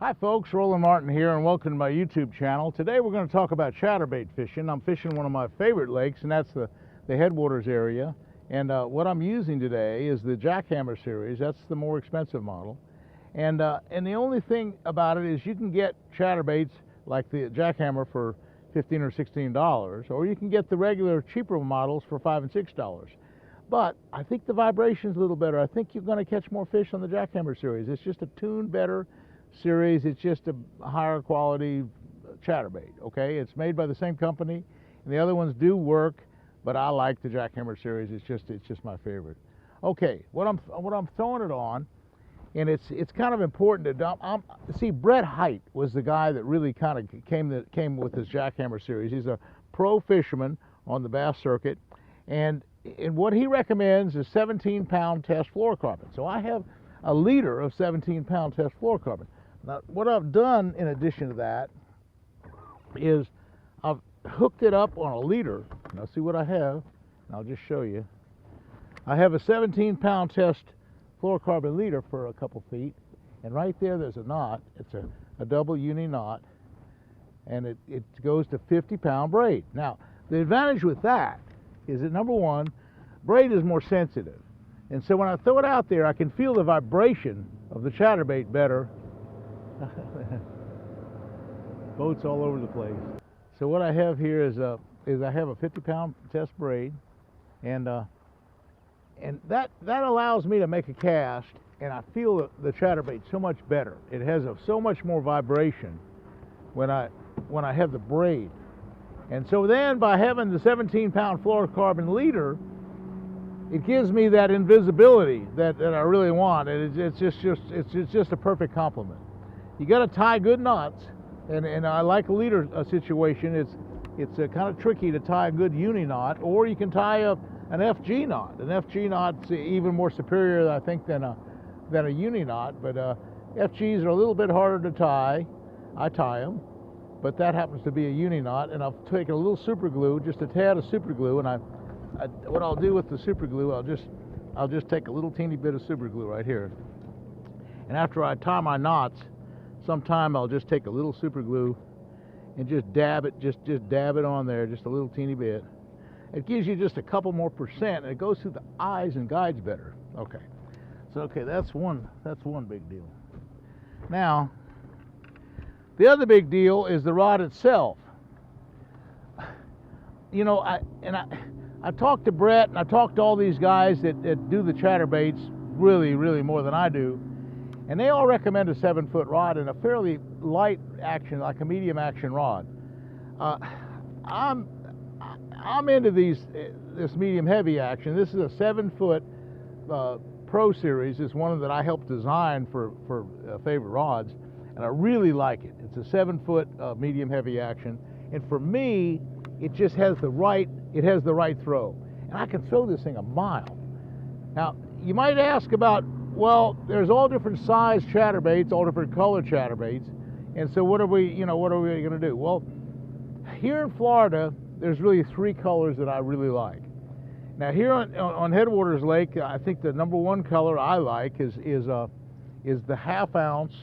Hi folks, Roland Martin here and welcome to my YouTube channel. Today we're going to talk about chatterbait fishing. I'm fishing one of my favorite lakes, and that's the headwaters area. And what I'm using today is the jackhammer series. That's the more expensive model. And the only thing about it is you can get chatterbaits like the jackhammer for $15 or $16, or you can get the regular cheaper models for $5 and $6. But I think the vibration's a little better. I think you're going to catch more fish on the jackhammer series. It's just a tuned better series. It's just a higher quality chatterbait. Okay, it's made by the same company, and the other ones do work, but I like the jackhammer series. It's just my favorite. Okay, what I'm throwing it on, and it's kind of important to dump. See, Brett Height was the guy that really kind of came with this jackhammer series. He's a pro fisherman on the bass circuit, and what he recommends is 17-pound test fluorocarbon. So I have a liter of 17-pound test fluorocarbon. Now, what I've done in addition to that is I've hooked it up on a liter. Now see what I have, and I'll just show you. I have a 17-pound test fluorocarbon leader for a couple feet, and right there's a knot. It's a double uni knot, and it goes to 50-pound braid. Now, the advantage with that is that, number one, braid is more sensitive. And so when I throw it out there, I can feel the vibration of the chatterbait better. Boats all over the place. So what I have here is I have a 50-pound test braid, and that allows me to make a cast, and I feel the chatterbait so much better. It has so much more vibration when I have the braid. And so then by having the 17-pound fluorocarbon leader, it gives me that invisibility that I really want, and it's just a perfect complement. You got to tie good knots, and I like a leader situation. It's kind of tricky to tie a good uni knot, or you can tie an FG knot. An FG knot's even more superior, I think, than a uni knot. But FGs are a little bit harder to tie. I tie them, but that happens to be a uni knot, and I'll take a little super glue, just a tad of super glue, and what I'll do with the super glue, I'll just take a little teeny bit of super glue right here, and after I tie my knots, sometime I'll just take a little super glue and just dab it, just dab it on there, just a little teeny bit. It gives you just a couple more percent, and it goes through the eyes and guides better. Okay, so that's one big deal. Now, the other big deal is the rod itself. You know, I talked to Brett, and I talked to all these guys that do the chatterbaits really, really more than I do, and they all recommend a 7-foot rod and a fairly light action, like a medium action rod. I'm into this medium heavy action. This is a 7-foot Pro Series. It's one that I helped design for favorite rods, and I really like it. It's a 7-foot medium heavy action, and for me, it just has the right throw, and I can throw this thing a mile. Now, you might ask about, well, there's all different size chatterbaits, all different color chatterbaits, and so what are we going to do? Well, here in Florida, there's really 3 colors that I really like. Now, here on Headwaters Lake, I think the number 1 color I like is the half-ounce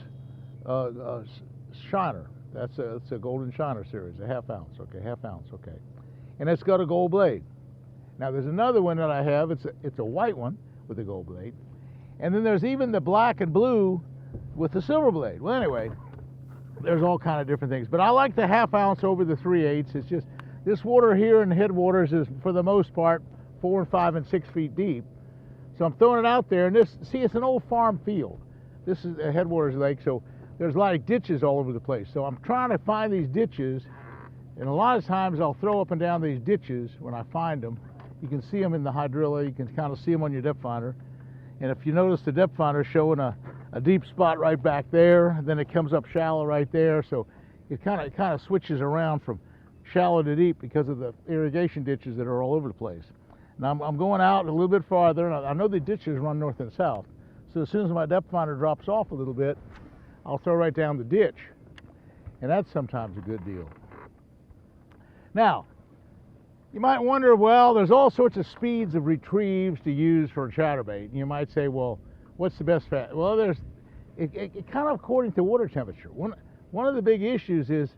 shiner. That's a golden shiner series, a half-ounce. Okay, half-ounce. Okay, and it's got a gold blade. Now, there's another one that I have. It's a white one with a gold blade, and then there's even the black and blue with the silver blade. Well, anyway, there's all kind of different things, but I like the half-ounce over the 3/8. It's just this water here in Headwaters is, for the most part, 4 and 5 and 6 feet deep. So I'm throwing it out there, and it's an old farm field. This is a Headwaters Lake, so there's a lot of ditches all over the place. So I'm trying to find these ditches, and a lot of times I'll throw up and down these ditches when I find them. You can see them in the hydrilla. You can kind of see them on your depth finder. And if you notice, the depth finder is showing a deep spot right back there, then it comes up shallow right there. So it kind of switches around from shallow to deep because of the irrigation ditches that are all over the place. Now I'm going out a little bit farther, and I know the ditches run north and south. So as soon as my depth finder drops off a little bit, I'll throw right down the ditch, and that's sometimes a good deal. Now, you might wonder, well, there's all sorts of speeds of retrieves to use for a chatterbait. You might say, well, what's the best fast? Well, it kind of according to water temperature. One of the big issues is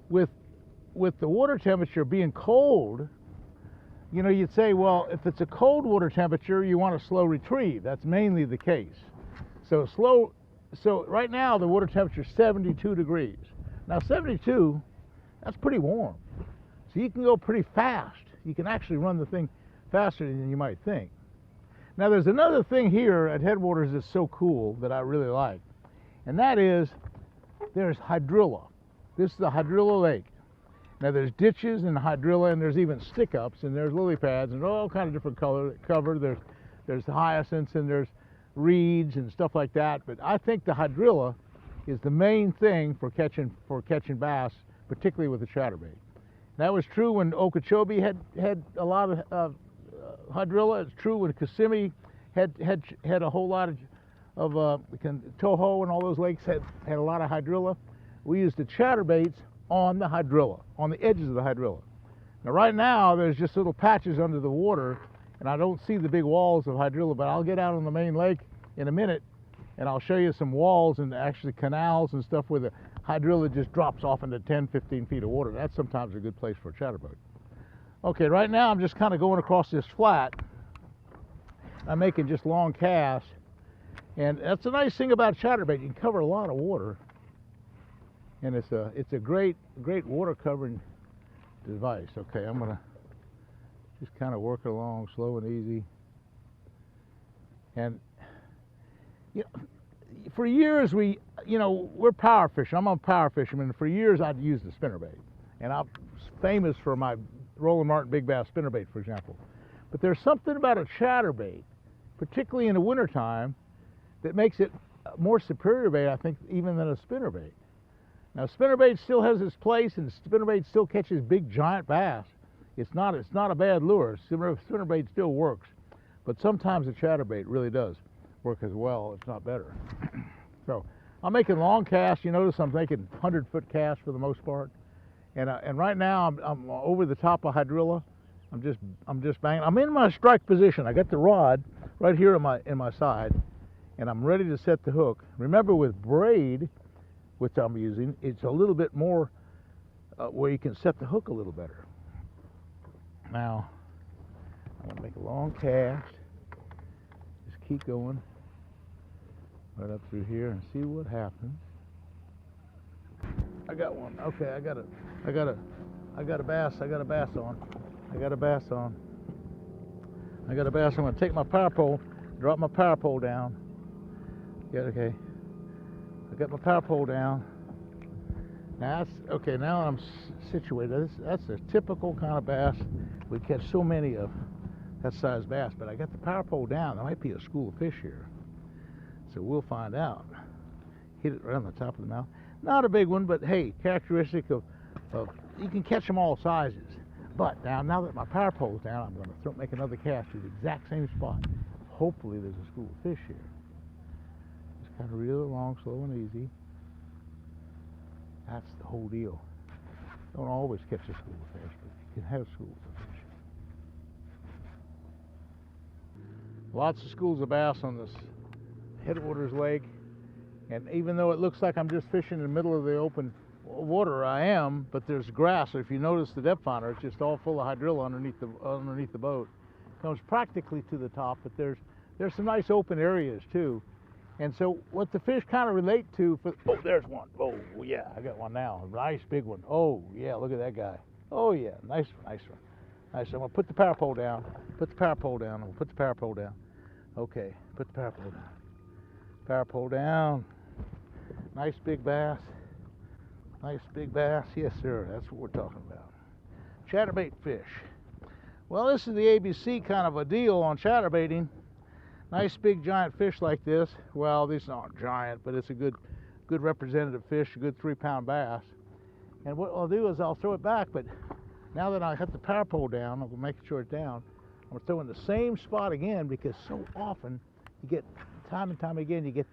with the water temperature being cold. You know, you'd say, well, if it's a cold water temperature, you want a slow retrieve. That's mainly the case. So right now the water temperature is 72 degrees. Now 72, that's pretty warm. So you can go pretty fast. You can actually run the thing faster than you might think. Now there's another thing here at Headwaters that's so cool that I really like, and that is there's hydrilla. This is the hydrilla lake. Now there's ditches and hydrilla, and there's even stick-ups, and there's lily pads, and all kind of different cover. There's hyacinths, and there's reeds and stuff like that. But I think the hydrilla is the main thing for catching bass, particularly with the chatterbait. That was true when Okeechobee had a lot of hydrilla. It's true when Kissimmee had a whole lot of Toho and all those lakes had a lot of hydrilla. We used the chatterbaits on the hydrilla, on the edges of the hydrilla. Now right now there's just little patches under the water, and I don't see the big walls of hydrilla, but I'll get out on the main lake in a minute and I'll show you some walls and actually canals and stuff where the hydrilla just drops off into 10-15 feet of water. That's sometimes a good place for a chatterbait. Okay, right now I'm just kind of going across this flat. I'm making just long casts, and that's the nice thing about chatterbait. You can cover a lot of water, and it's a great water covering device. Okay, I'm gonna just kind of work it along slow and easy. And you know, for years we're power fishing. I'm a power fisherman. For years I'd use the spinnerbait, and I'm famous for my Roland Martin Big Bass spinnerbait, for example. But there's something about a chatterbait, particularly in the wintertime, that makes it more superior bait, I think, even than a spinnerbait. Now, spinnerbait still has its place, and spinnerbait still catches big, giant bass. It's not a bad lure. Spinnerbait still works, but sometimes a chatterbait really does work as well, if not better. So I'm making long casts. You notice I'm making 100-foot casts for the most part, and right now I'm over the top of hydrilla. I'm just banging. I'm in my strike position. I got the rod right here in my side, and I'm ready to set the hook. Remember, with braid, which I'm using, it's a little bit more where you can set the hook a little better. Now, I'm going to make a long cast. Just keep going right up through here and see what happens. I got one. Okay, I got a bass. I got a bass on. I'm going to take my power pole, drop my power pole down. Yeah, okay. I got my power pole down. Now that's okay. Now I'm situated. That's a typical kind of bass. We catch so many of that size bass, but I got the power pole down. There might be a school of fish here, so we'll find out. Hit it right on the top of the mouth. Not a big one, but hey, characteristic of you can catch them all sizes. But now that my power pole's down, I'm going to make another cast to the exact same spot. Hopefully there's a school of fish here. Just kind of reel it along, slow and easy. That's the whole deal. Don't always catch a school of fish, but you can have schools of fish. Lots of schools of bass on this Headwaters Lake, and even though it looks like I'm just fishing in the middle of the open water, I am, but there's grass. So if you notice the depth finder, it's just all full of hydrilla underneath the boat. It comes practically to the top, but there's some nice open areas too. And so what the fish kind of relate to, oh, there's one. Oh, yeah, I got one now. A nice big one. Oh, yeah, look at that guy. Oh, yeah, nice one. Nice. I'm going to put the power pole down. I'm going to put the power pole down. Okay, put the power pole down. Power pole down. Nice big bass. Yes, sir. That's what we're talking about. Chatterbait fish. Well, this is the ABC kind of a deal on chatterbaiting. Nice big giant fish like this. Well, these aren't giant, but it's a good representative fish, a good 3-pound bass. And what I'll do is I'll throw it back, but now that I have the power pole down, I'm making sure it's down, I'm going to throw in the same spot again, because so often you get, time and time again, you get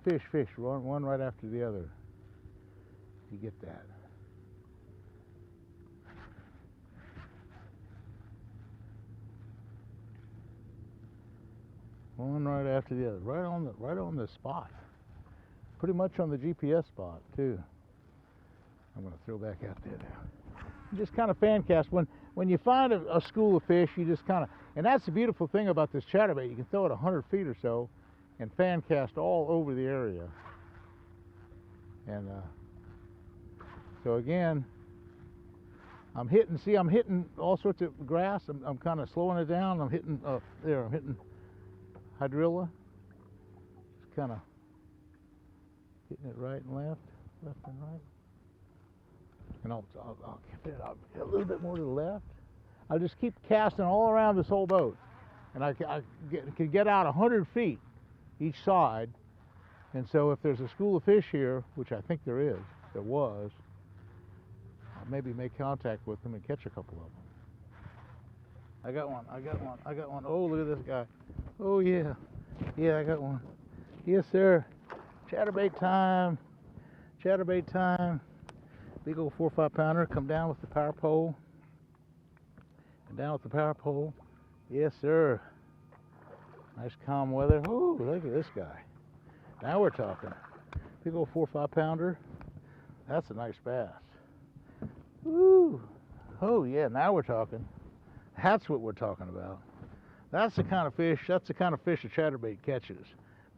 fish, one right after the other. You get that. One right after the other, right on the spot. pretty much on the GPS spot too. I'm going to throw back out there now. You just kind of fan cast. When you find a school of fish, you just kind of, and that's the beautiful thing about this chatterbait. You can throw it 100 feet or so and fan cast all over the area. And so again, I'm hitting all sorts of grass. I'm kind of slowing it down. I'm hitting, I'm hitting hydrilla. Just kind of hitting it right and left and right. And I'll get a little bit more to the left. I'll just keep casting all around this whole boat. And I can get out 100 feet each side. And so if there's a school of fish here, which I think there was, I'll maybe make contact with them and catch a couple of them. I got one. Oh, look at this guy. Oh, yeah. Yeah, I got one. Yes, sir. Chatterbait time. Chatterbait time. Big old 4 or 5 pounder. Come down with the power pole. And down with the power pole. Yes, sir. Nice calm weather. Oh, look at this guy. Now we're talking. Big old 4 or 5 pounder. That's a nice bass. Woo! Oh yeah, now we're talking. That's what we're talking about. That's the kind of fish. That's the kind of fish a chatterbait catches.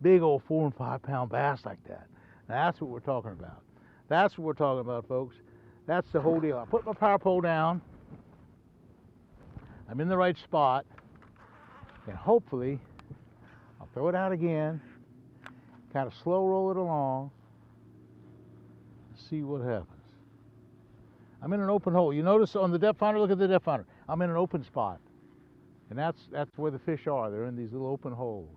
Big old 4 and 5 pound bass like that. That's what we're talking about. That's what we're talking about, folks. That's the whole deal. I put my power pole down. I'm in the right spot, and hopefully I'll throw it out again. Kind of slow roll it along. See what happens. I'm in an open hole. You notice on the depth finder, look at the depth finder. I'm in an open spot. And that's where the fish are. They're in these little open holes.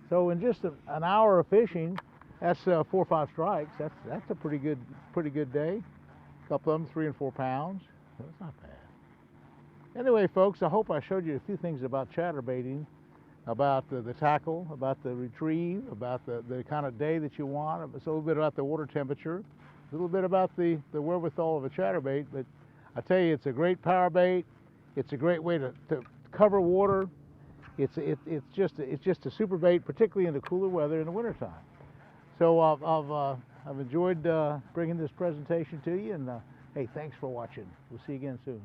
So in just an hour of fishing, that's 4 or 5 strikes. That's a pretty good day. A couple of them 3 and 4 pounds. That's not bad. Anyway, folks, I hope I showed you a few things about chatterbaiting, about the tackle, about the retrieve, about the kind of day that you want. It's a little bit about the water temperature, a little bit about the wherewithal of a chatterbait. But I tell you, it's a great power bait. It's a great way to cover water. It's just a super bait, particularly in the cooler weather in the wintertime. So I've enjoyed bringing this presentation to you, and hey, thanks for watching. We'll see you again soon.